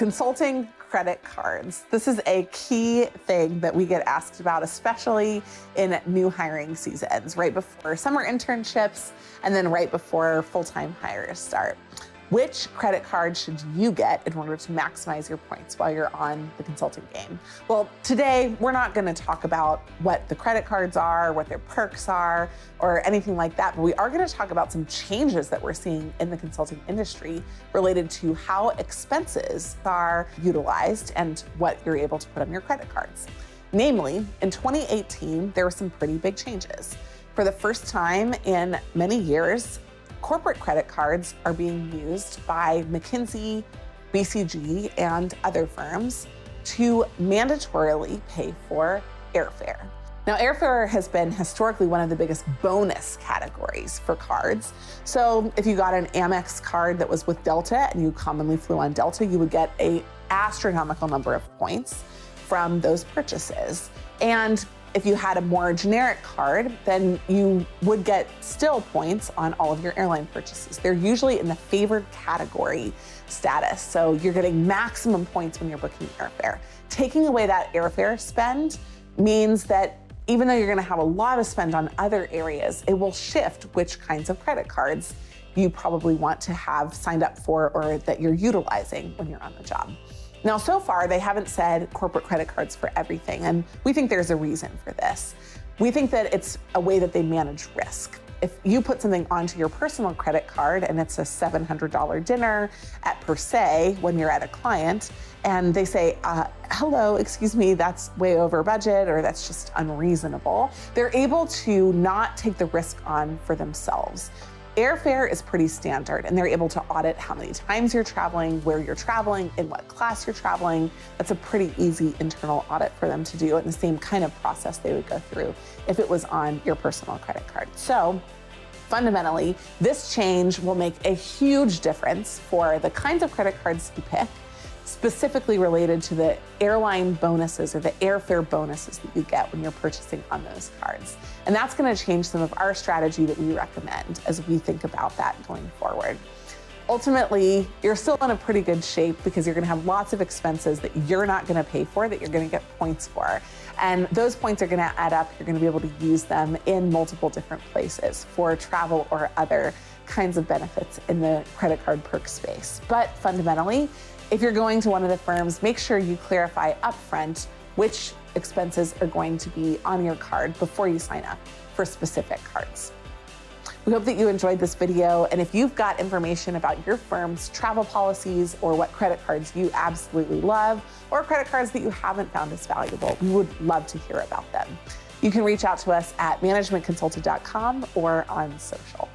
Consulting credit cards. This is a key thing that we get asked about, especially in new hiring seasons, right before summer internships and then right before full-time hires start. Which credit card should you get in order to maximize your points while you're on the consulting game? Well, today we're not going to talk about what the credit cards are, what their perks are, or anything like that, but we are going to talk about some changes that we're seeing in the consulting industry related to how expenses are utilized and what you're able to put on your credit cards. Namely, in 2018, there were some pretty big changes. For the first time in many years, corporate credit cards are being used by McKinsey, BCG, and other firms to mandatorily pay for airfare. Now, airfare has been historically one of the biggest bonus categories for cards. So if you got an Amex card that was with Delta and you commonly flew on Delta, you would get an astronomical number of points from those purchases. And if you had a more generic card, then you would get still points on all of your airline purchases. They're usually in the favored category status, so you're getting maximum points when you're booking airfare. Taking away that airfare spend means that even though you're gonna have a lot of spend on other areas, it will shift which kinds of credit cards you probably want to have signed up for or that you're utilizing when you're on the job. Now, so far, they haven't said corporate credit cards for everything, and we think there's a reason for this. We think that it's a way that they manage risk. If you put something onto your personal credit card and it's a $700 dinner at per se when you're at a client, and they say, hello, excuse me, that's way over budget or that's just unreasonable, they're able to not take the risk on for themselves. Airfare is pretty standard, and they're able to audit how many times you're traveling, where you're traveling, in what class you're traveling. That's a pretty easy internal audit for them to do, and the same kind of process they would go through if it was on your personal credit card. So fundamentally, this change will make a huge difference for the kinds of credit cards you pick, specifically related to the airline bonuses or the airfare bonuses that you get when you're purchasing on those cards. And that's going to change some of our strategy that we recommend as we think about that going forward. Ultimately, you're still in a pretty good shape because you're going to have lots of expenses that you're not going to pay for that you're going to get points for. And those points are going to add up. You're going to be able to use them in multiple different places for travel or other kinds of benefits in the credit card perk space. But fundamentally, if you're going to one of the firms, make sure you clarify upfront which expenses are going to be on your card before you sign up for specific cards. We hope that you enjoyed this video, and if you've got information about your firm's travel policies or what credit cards you absolutely love or credit cards that you haven't found as valuable, we would love to hear about them. You can reach out to us at managementconsulted.com or on social.